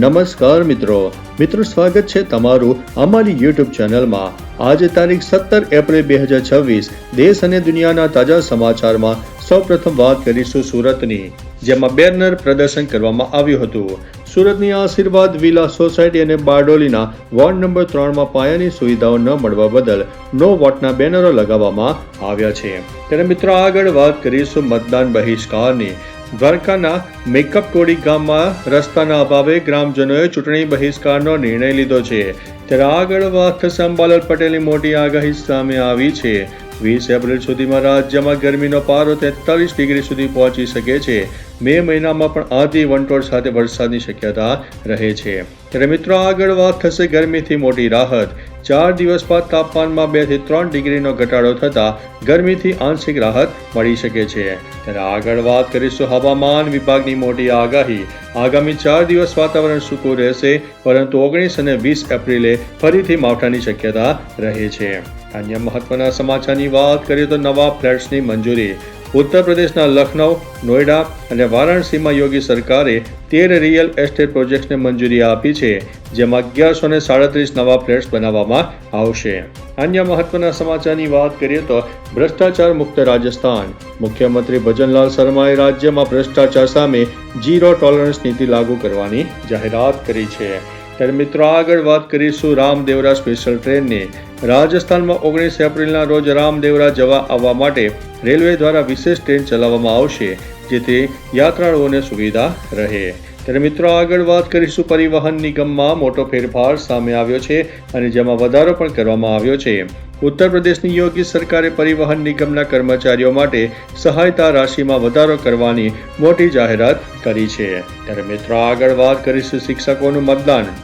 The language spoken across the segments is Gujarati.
નમસ્કાર મિત્રો સ્વાગત છે તમારું અમારી યુટ્યુબ ચેનલમાં। આજે તારીખ 17 એપ્રિલ 2026 દેશ અને દુનિયાના તાજા સમાચારમાં સૌપ્રથમ વાત કરીશું સુરતની, જેમાં બેનર પ્રદર્શન કરવામાં આવ્યું હતું। સુરતની આશીર્વાદ વિલા સોસાયટી અને બારડોલીના વોર્ડ નંબર 3માં પાયાની સુવિધાઓ ન મળવા બદલ નો વોટના બેનરો લગાવવામાં આવ્યા છે। ત્યારે મિત્રો આગળ વાત કરીશું મતદાન બહિષ્કારની। દ્વારકાના મેકઅપ ટોડી ગામમાં રસ્તાના અભાવે ગ્રામજનોએ ચૂંટણી બહિષ્કારનો નિર્ણય લીધો છે। ત્યારે આગળ વાત થશે અંબાલાલ પટેલની મોટી આગાહી સામે આવી છે। 20 એપ્રિલ સુધીમાં રાજ્યમાં ગરમીનો પારો 43 ડિગ્રી સુધી પહોંચી શકે છે। મે મહિનામાં પણ આંધી વંટોળ સાથે વરસાદની શક્યતા રહે છે। ત્યારે મિત્રો આગળ વાત થશે ગરમીથી મોટી રાહત। 4 દિવસ બાદ તાપમાનમાં 2 થી 3 ડિગ્રીનો ઘટાડો થતા ગરમીથી આંશિક રાહત મળી શકે છે। ત્યારે આગળ વાત કરીશું હવામાન વિભાગની મોટી આગાહી। આગામી 4 દિવસ વાતાવરણ સૂકું રહેશે, પરંતુ 19 અને 20 એપ્રિલે ફરીથી માવઠાની શક્યતા રહે છે। અન્ય મહત્વના સમાચારની વાત કરીએ તો નવા ફ્લેટ્સની મંજૂરી। ઉત્તર પ્રદેશના લખનઉ, નોઈડા અને વારાણસીમાં યોગી સરકારે 13 રિયલ એસ્ટેટ પ્રોજેક્ટ્સને મંજૂરી આપી છે, જેમાં 1137 નવા ફ્લેટ્સ બનાવવામાં આવશે। અન્ય મહત્વના સમાચારની વાત કરીએ તો ભ્રષ્ટાચાર મુક્ત રાજસ્થાન। મુખ્યમંત્રી ભજનલાલ શર્માએ રાજ્યમાં ભ્રષ્ટાચાર સામે ઝીરો ટોલરન્સ નીતિ લાગુ કરવાની જાહેરાત કરી છે। ત્યારે મિત્રો આગળ વાત કરીશું રામદેવરા સ્પેશિયલ ટ્રેનની। રાજસ્થાનમાં 19 એપ્રિલના રોજ રામદેવરા જવા આવવા માટે રેલવે દ્વારા વિશેષ ટ્રેન ચલાવવામાં આવશે, જેથી યાત્રાળુઓને સુવિધા રહે। ત્યારે મિત્રો આગળ વાત કરીશું પરિવહન નિગમમાં મોટો ફેરફાર સામે આવ્યો છે અને જેમાં વધારો પણ કરવામાં આવ્યો છે। ઉત્તર પ્રદેશની યોગી સરકારે પરિવહન નિગમના કર્મચારીઓ માટે સહાયતા રાશિમાં વધારો કરવાની મોટી જાહેરાત કરી છે। ત્યારે મિત્રો આગળ વાત કરીશું શિક્ષકોનું મતદાન।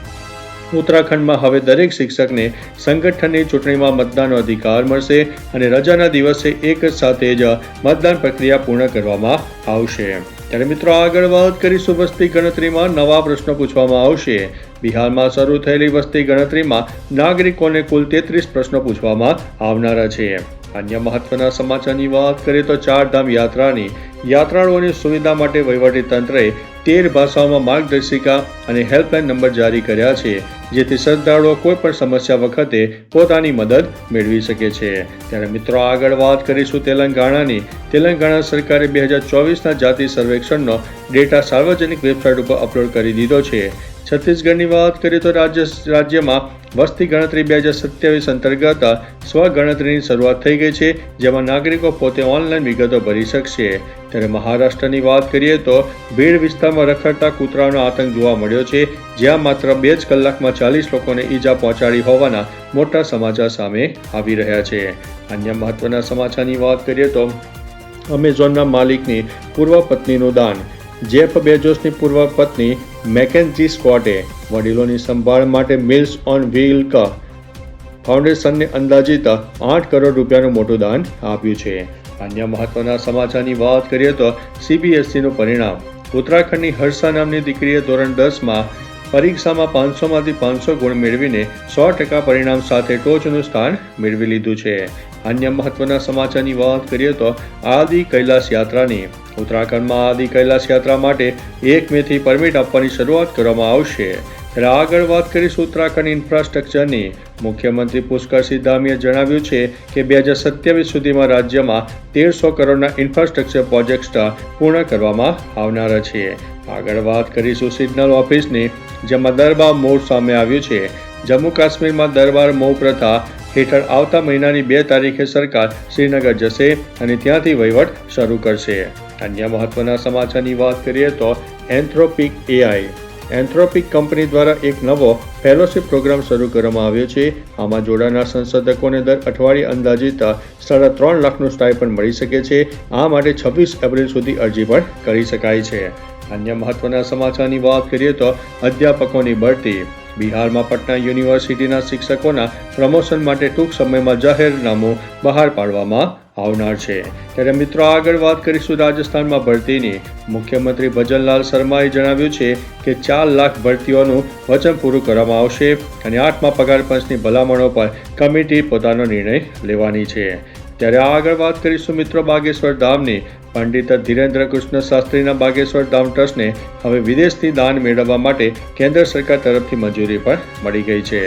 ઉત્તરાખંડમાં હવે દરેક શિક્ષકને સંગઠનની ચૂંટણીમાં મતદાનનો અધિકાર મળશે અને રજાના દિવસે એક જ સાથે જ મતદાન પ્રક્રિયા પૂર્ણ કરવામાં આવશે। ત્યારે મિત્રો આગળ વાત કરીશું વસ્તી ગણતરીમાં નવા પ્રશ્નો પૂછવામાં આવશે। બિહારમાં શરૂ થયેલી વસ્તી ગણતરીમાં નાગરિકોને કુલ 33 પ્રશ્નો પૂછવામાં આવનારા છે। અન્ય મહત્વના સમાચારની વાત કરીએ તો ચારધામ યાત્રાની। યાત્રાળુઓની સુવિધા માટે વહીવટીતંત્રએ 13 ભાષાઓમાં માર્ગદર્શિકા અને હેલ્પલાઇન નંબર જારી કર્યા છે, જેથી શ્રદ્ધાળુઓ કોઈ પણ સમસ્યા વખતે પોતાની મદદ મેળવી શકે છે। ત્યારે મિત્રો આગળ વાત કરીશું તેલંગાણાની। તેલંગાણા સરકારે 2024ના જાતિ સર્વેક્ષણનો ડેટા સાર્વજનિક વેબસાઇટ ઉપર અપલોડ કરી દીધો છે। છત્તીસગઢની વાત કરીએ તો રાજ્યમાં વસ્તી ગણતરી 2027 અંતર્ગત સ્વગણતરીની શરૂઆત થઈ ગઈ છે, જેમાં નાગરિકો પોતે ઓનલાઈન વિગતો ભરી શકશે। ત્યારે મહારાષ્ટ્રની વાત કરીએ તો ભીડ વિસ્તારમાં રખડતા કૂતરાનો આતંક જોવા મળ્યો છે, જ્યાં માત્ર 2 જ કલાકમાં 40 લોકોને ઈજા પહોંચાડી હોવાના મોટા સમાચાર સામે આવી રહ્યા છે। અન્ય મહત્વના સમાચારની વાત કરીએ તો અમેઝોનના માલિકની પૂર્વ પત્નીનું દાન। જેફ બેજોસની પૂર્વ પત્ની મેકેન્ઝી સ્કોટે વડીલોની સંભાળ માટે મિલ્સ ઓન વ્હીલ્સ ફાઉન્ડેશનને અંદાજિત 8 કરોડ રૂપિયાનું મોટું દાન આપ્યું છે। અન્ય મહત્વના સમાચારની વાત કરીએ તો CBSEનું પરિણામ। ઉત્તરાખંડની હર્ષા નામની દીકરીએ ધોરણ 10માં પરીક્ષામાં 500માંથી 500 ગુણ મેળવીને 100% પરિણામ સાથે ટોચનું સ્થાન મેળવી લીધું છે। અન્ય મહત્વના સમાચારની વાત કરીએ તો આદિ કૈલાસ યાત્રાની। ઉત્તરાખંડમાં આદિ કૈલાસ યાત્રા માટે 1 મેથી પરમિટ આપવાની શરૂઆત કરવામાં આવશે। ત્યારે આગળ વાત કરીશું ઉત્તરાખંડ ઇન્ફ્રાસ્ટ્રક્ચરની। મુખ્યમંત્રી પુષ્કરસિંહ ધામીએ જણાવ્યું છે કે 2027 સુધીમાં રાજ્યમાં 1300 કરોડના ઇન્ફ્રાસ્ટ્રક્ચર પ્રોજેક્ટ્સ પૂર્ણ કરવામાં આવનારા છે। આગળ વાત કરીશું સિગ્નલ ઓફિસની, જેમાં દરબાર મોડ સામે આવ્યું છે। જમ્મુ કાશ્મીરમાં દરબાર મોડ પ્રથા હેઠળ આવતા મહિનાની 2 તારીખે સરકાર શ્રીનગર જશે અને ત્યાંથી વહીવટ શરૂ કરશે। અન્ય મહત્વના સમાચારની વાત કરીએ તો એન્થ્રોપિક AI। એન્થ્રોપિક કંપની દ્વારા એક નવો ફેલોશિપ પ્રોગ્રામ શરૂ કરવામાં આવ્યો છે। આમાં જોડાનાર સંશોધકોને દર અઠવાડિયે અંદાજિત 3.5 લાખનું સ્ટાઇપન્ડ મળી શકે છે। આ માટે 26 એપ્રિલ સુધી અરજી પણ કરી શકાય છે। અન્ય મહત્વના સમાચારની વાત કરીએ તો અધ્યાપકોની બઢતી। બિહારમાં પટના યુનિવર્સિટીના શિક્ષકોના પ્રમોશન માટે ટૂંક સમયમાં જાહેરનામું બહાર પાડવામાં આવનાર છે। ત્યારે મિત્રો આગળ વાત કરીશું રાજસ્થાનમાં ભરતીની। મુખ્યમંત્રી ભજનલાલ શર્માએ જણાવ્યું છે કે 4 લાખ ભરતીઓનું વચન પૂરું કરવામાં આવશે અને 8મા પગાર પંચની ભલામણો પર કમિટી પોતાનો નિર્ણય લેવાની છે। ત્યારે આગળ વાત કરીશું મિત્રો બાગેશ્વર ધામની. પંડિત ધીરેન્દ્ર કૃષ્ણ શાસ્ત્રીના બાગેશ્વર ધામ ટ્રસ્ટને હવે વિદેશથી દાન મેળવવા માટે કેન્દ્ર સરકાર તરફથી મંજૂરી પણ મળી ગઈ છે.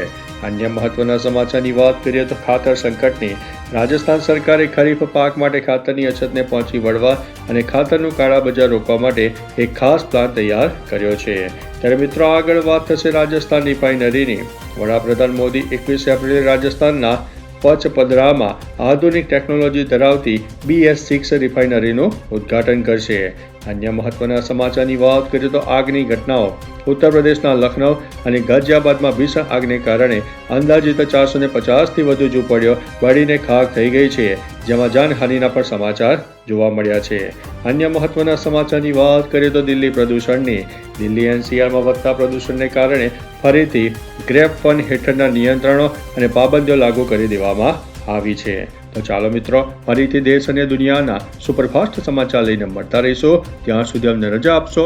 અન્ય મહત્વના સમાચારની વાત કરીએ તો ખાતર સંકટની. રાજસ્થાન સરકારે ખરીફ પાક માટે ખાતરની અછતને પહોંચી વળવા અને ખાતરનું કાળાબજાર રોકવા માટે એક ખાસ પ્લાન તૈયાર કર્યો છે. ત્યારે મિત્રો આગળ વાત થશે રાજસ્થાન રિફાઇનરીની. વડાપ્રધાન મોદી 21 એપ્રિલે રાજસ્થાનના પચપદરામાં આધુનિક ટેકનોલોજી ધરાવતી BS6 રિફાઇનરીનું ઉદ્ઘાટન કરશે. અન્ય મહત્વના સમાચારની વાત કરીએ તો આગની ઘટનાઓ. ઉત્તર પ્રદેશના લખનઉ અને ગાઝિયાબાદમાં ભીષણ આગને કારણે અંદાજિત 450થી વધુ ઝૂંપડીઓ બળીને ખાખ થઈ ગઈ છે, જેમાં જાનહાનિના પણ સમાચાર જોવા મળ્યા છે. અન્ય મહત્વના સમાચારની વાત કરીએ તો દિલ્હી પ્રદૂષણની. દિલ્હી NCRમાં વધતા પ્રદૂષણને કારણે ફરીથી ગ્રેપ ફંડ હેઠળના નિયંત્રણો અને પાબંદીઓ લાગુ કરી દેવામાં આવી છે. તો ચાલો મિત્રો, ફરીથી દેશ અને દુનિયાના સુપરફાસ્ટ સમાચાર લઈને મળતા રહીશું. ત્યાં સુધી અમને રજા આપશો.